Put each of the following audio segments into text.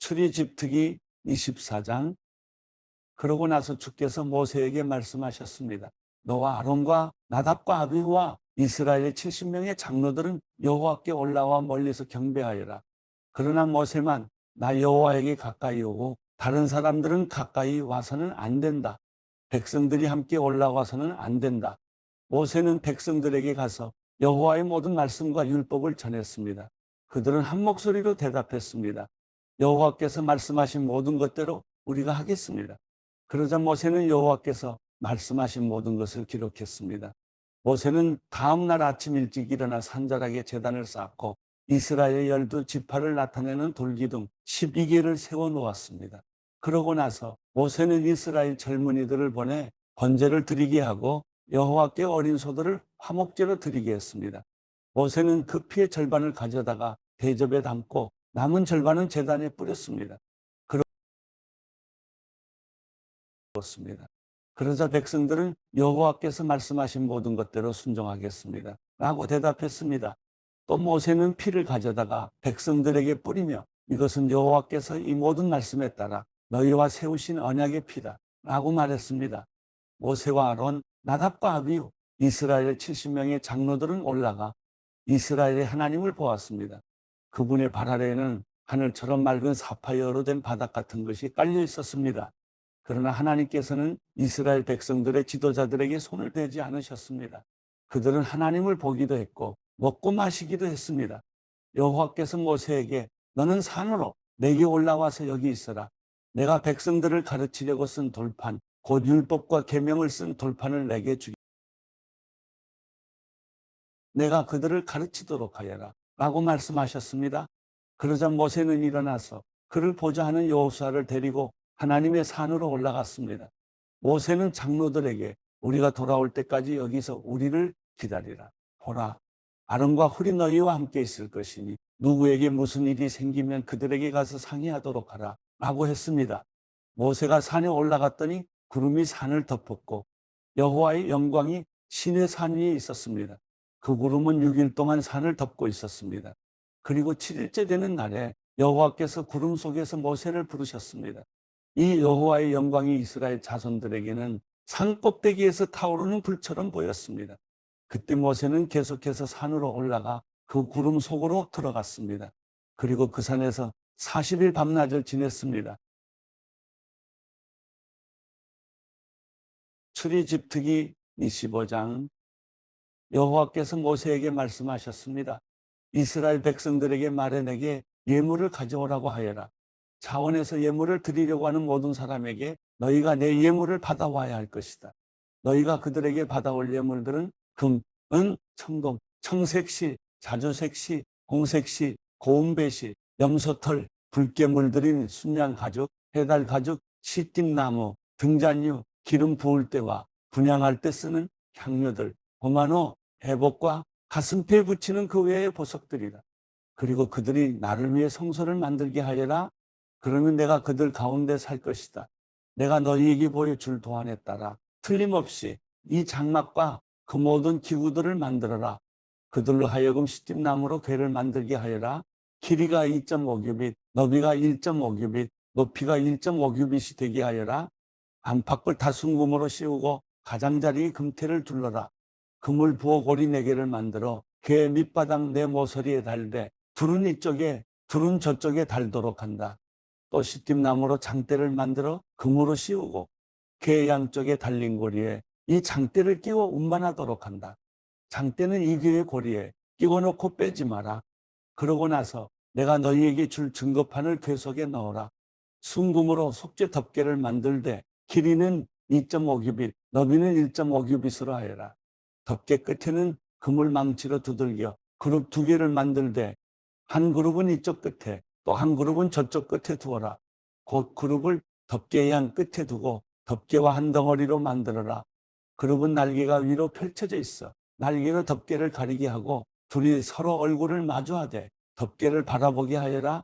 출애굽기 24장. 그러고 나서 주께서 모세에게 말씀하셨습니다. 너와 아론과 나답과 아비후와 이스라엘의 70명의 장로들은 여호와께 올라와 멀리서 경배하여라. 그러나 모세만 나 여호와에게 가까이 오고 다른 사람들은 가까이 와서는 안 된다. 백성들이 함께 올라와서는 안 된다. 모세는 백성들에게 가서 여호와의 모든 말씀과 율법을 전했습니다. 그들은 한 목소리로 대답했습니다. 여호와께서 말씀하신 모든 것대로 우리가 하겠습니다. 그러자 모세는 여호와께서 말씀하신 모든 것을 기록했습니다. 모세는 다음 날 아침 일찍 일어나 산자락에 제단을 쌓고 이스라엘의 12지파를 나타내는 돌기둥 12개를 세워 놓았습니다. 그러고 나서 모세는 이스라엘 젊은이들을 보내 번제를 드리게 하고 여호와께 어린 소들을 화목제로 드리게 했습니다. 모세는 그 피의 절반을 가져다가 대접에 담고 남은 절반은 제단에 뿌렸습니다. 그렇습니다. 그러자 백성들은 여호와께서 말씀하신 모든 것대로 순종하겠습니다 라고 대답했습니다. 또 모세는 피를 가져다가 백성들에게 뿌리며 이것은 여호와께서 이 모든 말씀에 따라 너희와 세우신 언약의 피다 라고 말했습니다. 모세와 아론, 나답과 아비후, 이스라엘 70명의 장로들은 올라가 이스라엘의 하나님을 보았습니다. 그분의 발 아래에는 하늘처럼 맑은 사파이어로 된 바닥 같은 것이 깔려 있었습니다. 그러나 하나님께서는 이스라엘 백성들의 지도자들에게 손을 대지 않으셨습니다. 그들은 하나님을 보기도 했고 먹고 마시기도 했습니다. 여호와께서 모세에게 너는 산으로 내게 올라와서 여기 있어라. 내가 백성들을 가르치려고 쓴 돌판, 곧 율법과 계명을 쓴 돌판을 내게 주겠다. 내가 그들을 가르치도록 하여라 라고 말씀하셨습니다. 그러자 모세는 일어나서 그를 보자 하는 여호수아를 데리고 하나님의 산으로 올라갔습니다. 모세는 장로들에게 우리가 돌아올 때까지 여기서 우리를 기다리라. 보라, 아론과 훌이 너희와 함께 있을 것이니 누구에게 무슨 일이 생기면 그들에게 가서 상의하도록 하라 라고 했습니다. 모세가 산에 올라갔더니 구름이 산을 덮었고 여호와의 영광이 시내 산 위에 있었습니다. 그 구름은 6일 동안 산을 덮고 있었습니다. 그리고 7일째 되는 날에 여호와께서 구름 속에서 모세를 부르셨습니다. 이 여호와의 영광이 이스라엘 자손들에게는 산 꼭대기에서 타오르는 불처럼 보였습니다. 그때 모세는 계속해서 산으로 올라가 그 구름 속으로 들어갔습니다. 그리고 그 산에서 40일 밤낮을 지냈습니다. 출애굽기 25장. 여호와께서 모세에게 말씀하셨습니다. 이스라엘 백성들에게 말해 내게 예물을 가져오라고 하여라. 차원에서 예물을 드리려고 하는 모든 사람에게 너희가 내 예물을 받아와야 할 것이다. 너희가 그들에게 받아올 예물들은 금, 은, 청동, 청색시, 자주색시, 홍색시, 고운배시, 염소털, 붉게 물들인 순양 가죽, 해달 가죽, 시띠나무, 등잔류, 기름 부을 때와 분향할 때 쓰는 향료들, 고마노, 해복과 가슴뼈에 붙이는 그 외의 보석들이다. 그리고 그들이 나를 위해 성소를 만들게 하여라. 그러면 내가 그들 가운데 살 것이다. 내가 너희에게 보여줄 도안에 따라 틀림없이 이 장막과 그 모든 기구들을 만들어라. 그들로 하여금 시띠나무로 궤를 만들게 하여라. 길이가 2.5규빗, 너비가 1.5규빗, 높이가 1.5규빗이 되게 하여라. 안팎을 다순금으로 씌우고 가장자리 금태를 둘러라. 금을 부어 고리 4개를 만들어 궤 밑바닥 내 모서리에 달되 둘은 이쪽에 둘은 저쪽에 달도록 한다. 또 시띠나무로 장대를 만들어 금으로 씌우고 궤 양쪽에 달린 고리에 이 장대를 끼워 운반하도록 한다. 장대는 이 궤의 고리에 끼워 놓고 빼지 마라. 그러고 나서 내가 너희에게 줄 증거판을 궤 속에 넣어라. 순금으로 속죄 덮개를 만들되 길이는 2.5규빗, 너비는 1.5규빗으로 하여라. 덮개 끝에는 금을 망치로 두들겨 그룹 2개를 만들되 한 그룹은 이쪽 끝에 또 한 그룹은 저쪽 끝에 두어라. 곧 그룹을 덮개의 한 끝에 두고 덮개와 한 덩어리로 만들어라. 그룹은 날개가 위로 펼쳐져 있어 날개로 덮개를 가리게 하고 둘이 서로 얼굴을 마주하되 덮개를 바라보게 하여라.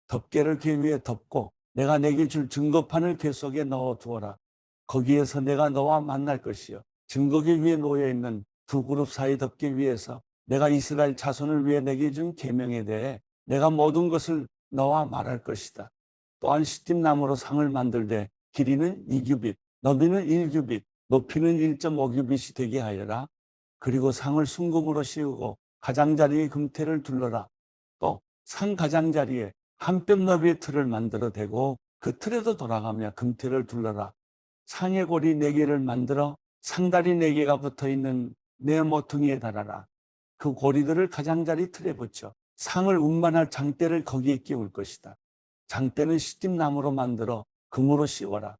덮개를 궤 위에 덮고 내가 내게 줄 증거판을 궤 속에 넣어 두어라. 거기에서 내가 너와 만날 것이요 증거궤 위에 놓여 있는 두 그룹 사이 덮개 위에서 내가 이스라엘 자손을 위해 내게 준 계명에 대해 내가 모든 것을 너와 말할 것이다. 또한 시띠나무로 상을 만들되 길이는 2규빗, 너비는 1규빗, 높이는 1.5규빗이 되게 하여라. 그리고 상을 순금으로 씌우고 가장자리에 금테를 둘러라. 또 상 가장자리에 한 뼘 너비의 틀을 만들어 대고 그 틀에도 돌아가며 금테를 둘러라. 상의 고리 4개를 만들어 상다리 4개가 붙어있는 네 모퉁이에 달아라. 그 고리들을 가장자리 틀에 붙여 상을 운반할 장대를 거기에 끼울 것이다. 장대는 시띠나무로 만들어 금으로 씌워라.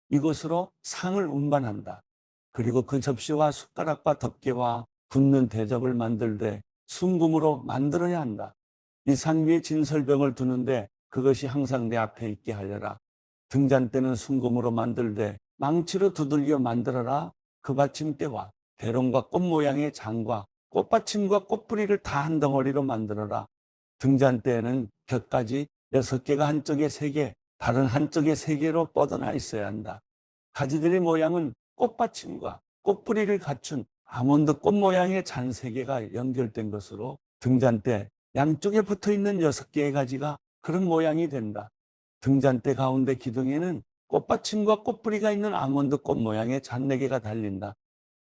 이것으로 상을 운반한다. 그리고 그 접시와 숟가락과 덮개와 붓는 대접을 만들되 순금으로 만들어야 한다. 이 상 위에 진설병을 두는데 그것이 항상 내 앞에 있게 하여라. 등잔대는 순금으로 만들되 망치로 두들겨 만들어라. 그 받침대와 대롱과 꽃 모양의 장과 꽃받침과 꽃뿌리를 다 한 덩어리로 만들어라. 등잔대에는 곁가지 6개가 한쪽에 3개, 다른 한쪽에 3개로 뻗어나 있어야 한다. 가지들의 모양은 꽃받침과 꽃뿌리를 갖춘 아몬드 꽃 모양의 잔 3개가 연결된 것으로 등잔대 양쪽에 붙어있는 6개의 가지가 그런 모양이 된다. 등잔대 가운데 기둥에는 꽃받침과 꽃뿌리가 있는 아몬드 꽃 모양의 잔 4개가 달린다.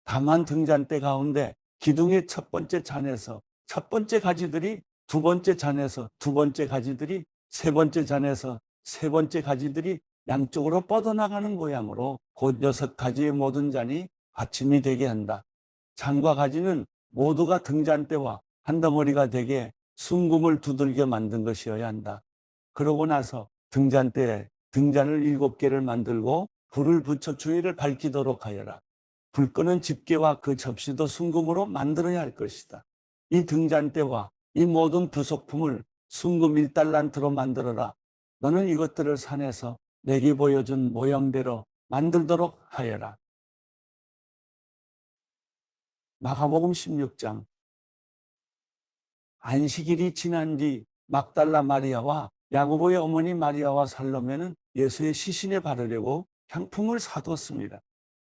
다만 등잔대 가운데 기둥의 첫 번째 잔에서 첫 번째 가지들이 두 번째 잔에서 두 번째 가지들이 세 번째 잔에서 세 번째 가지들이 양쪽으로 뻗어나가는 모양으로 곧 6가지의 모든 잔이 받침이 되게 한다. 잔과 가지는 모두가 등잔대와 한 덩어리가 되게 순금을 두들겨 만든 것이어야 한다. 그러고 나서 등잔대에 등잔을 7개를 만들고 불을 붙여 주위를 밝히도록 하여라. 불 끄는 집게와 그 접시도 순금으로 만들어야 할 것이다. 이 등잔대와 이 모든 부속품을 순금 1달란트로 만들어라. 너는 이것들을 산에서 내게 보여준 모형대로 만들도록 하여라. 마가복음 16장. 안식일이 지난 뒤 막달라 마리아와 야고보의 어머니 마리아와 살로메는 예수의 시신에 바르려고 향품을 사두었습니다.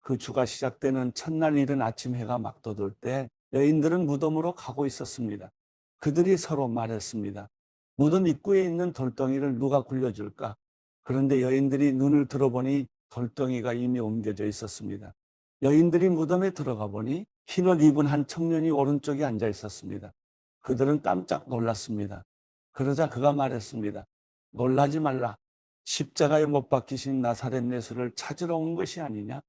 그 주가 시작되는 첫날 이른 아침 해가 막 돋을 때 여인들은 무덤으로 가고 있었습니다. 그들이 서로 말했습니다. 무덤 입구에 있는 돌덩이를 누가 굴려줄까? 그런데 여인들이 눈을 들어보니 돌덩이가 이미 옮겨져 있었습니다. 여인들이 무덤에 들어가 보니 흰옷 입은 한 청년이 오른쪽에 앉아 있었습니다. 그들은 깜짝 놀랐습니다. 그러자 그가 말했습니다. 놀라지 말라. 십자가에 못 박히신 나사렛 예수를 찾으러 온 것이 아니냐?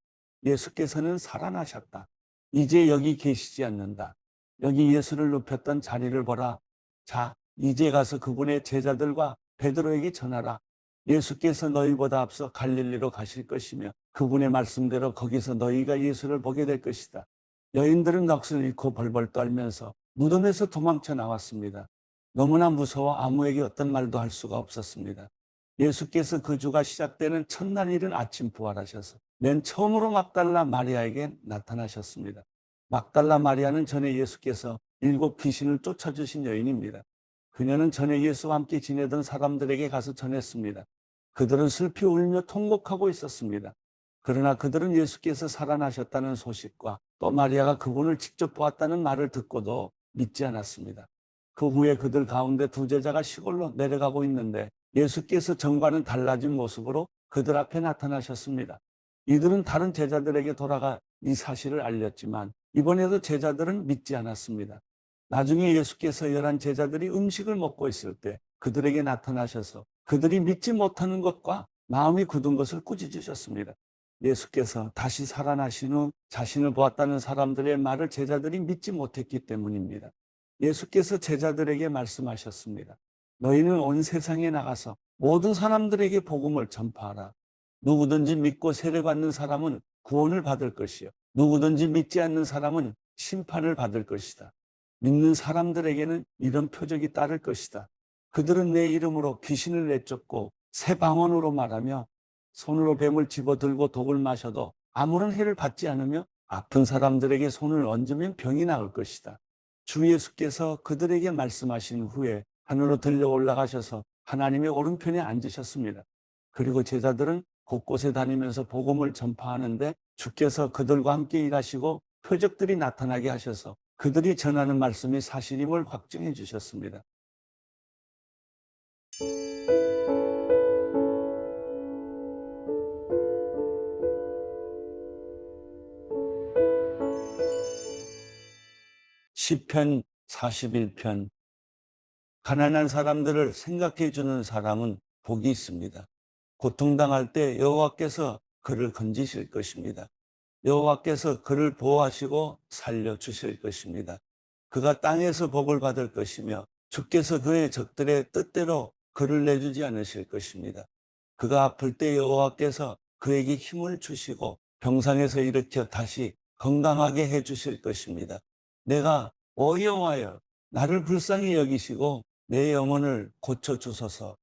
예수께서는 살아나셨다. 이제 여기 계시지 않는다. 여기 예수를 눕혔던 자리를 보라. 자, 이제 가서 그분의 제자들과 베드로에게 전하라. 예수께서 너희보다 앞서 갈릴리로 가실 것이며 그분의 말씀대로 거기서 너희가 예수를 보게 될 것이다. 여인들은 넋을 잃고 벌벌 떨면서 무덤에서 도망쳐 나왔습니다. 너무나 무서워 아무에게 어떤 말도 할 수가 없었습니다. 예수께서 그 주가 시작되는 첫날 이른 아침 부활하셔서 맨 처음으로 막달라 마리아에게 나타나셨습니다. 막달라 마리아는 전에 예수께서 7 귀신을 쫓아주신 여인입니다. 그녀는 전에 예수와 함께 지내던 사람들에게 가서 전했습니다. 그들은 슬피 울며 통곡하고 있었습니다. 그러나 그들은 예수께서 살아나셨다는 소식과 또 마리아가 그분을 직접 보았다는 말을 듣고도 믿지 않았습니다. 그 후에 그들 가운데 2 제자가 시골로 내려가고 있는데 예수께서 전과는 달라진 모습으로 그들 앞에 나타나셨습니다. 이들은 다른 제자들에게 돌아가 이 사실을 알렸지만 이번에도 제자들은 믿지 않았습니다. 나중에 예수께서 11 제자들이 음식을 먹고 있을 때 그들에게 나타나셔서 그들이 믿지 못하는 것과 마음이 굳은 것을 꾸짖으셨습니다. 예수께서 다시 살아나신 후 자신을 보았다는 사람들의 말을 제자들이 믿지 못했기 때문입니다. 예수께서 제자들에게 말씀하셨습니다. 너희는 온 세상에 나가서 모든 사람들에게 복음을 전파하라. 누구든지 믿고 세례받는 사람은 구원을 받을 것이요. 누구든지 믿지 않는 사람은 심판을 받을 것이다. 믿는 사람들에게는 이런 표적이 따를 것이다. 그들은 내 이름으로 귀신을 내쫓고 새 방언으로 말하며 손으로 뱀을 집어들고 독을 마셔도 아무런 해를 받지 않으며 아픈 사람들에게 손을 얹으면 병이 나을 것이다. 주 예수께서 그들에게 말씀하신 후에 하늘로 들려 올라가셔서 하나님의 오른편에 앉으셨습니다. 그리고 제자들은 곳곳에 다니면서 복음을 전파하는데 주께서 그들과 함께 일하시고 표적들이 나타나게 하셔서 그들이 전하는 말씀이 사실임을 확증해 주셨습니다. 시편 41편. 가난한 사람들을 생각해 주는 사람은 복이 있습니다. 고통당할 때 여호와께서 그를 건지실 것입니다. 여호와께서 그를 보호하시고 살려주실 것입니다. 그가 땅에서 복을 받을 것이며 주께서 그의 적들의 뜻대로 그를 내주지 않으실 것입니다. 그가 아플 때 여호와께서 그에게 힘을 주시고 병상에서 일으켜 다시 건강하게 해 주실 것입니다. 내가 여호와여 나를 불쌍히 여기시고 내 영혼을 고쳐 주소서.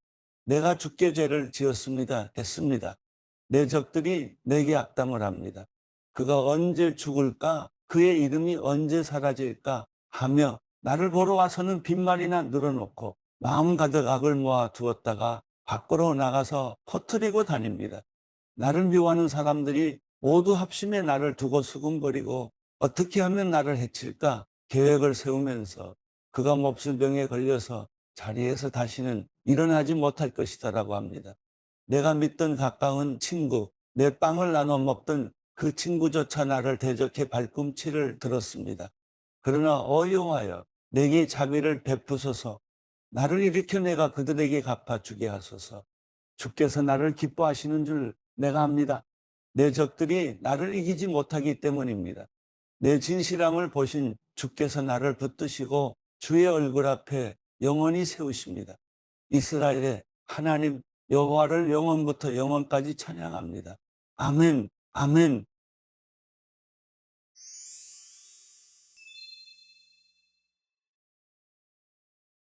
내가 주께 죄를 지었습니다. 했습니다. 내 적들이 내게 악담을 합니다. 그가 언제 죽을까? 그의 이름이 언제 사라질까? 하며 나를 보러 와서는 빈말이나 늘어놓고 마음 가득 악을 모아 두었다가 밖으로 나가서 퍼뜨리고 다닙니다. 나를 미워하는 사람들이 모두 합심해 나를 두고 수군거리고 어떻게 하면 나를 해칠까 계획을 세우면서 그가 몹쓸 병에 걸려서 자리에서 다시는 일어나지 못할 것이다라고 합니다. 내가 믿던 가까운 친구, 내 빵을 나눠 먹던 그 친구조차 나를 대적해 발꿈치를 들었습니다. 그러나 여호와여 내게 자비를 베푸소서. 나를 일으켜 내가 그들에게 갚아주게 하소서. 주께서 나를 기뻐하시는 줄 내가 압니다. 내 적들이 나를 이기지 못하기 때문입니다. 내 진실함을 보신 주께서 나를 붙드시고 주의 얼굴 앞에 영원히 세우십니다. 이스라엘의 하나님 여호와를 영원부터 영원까지 찬양합니다. 아멘, 아멘.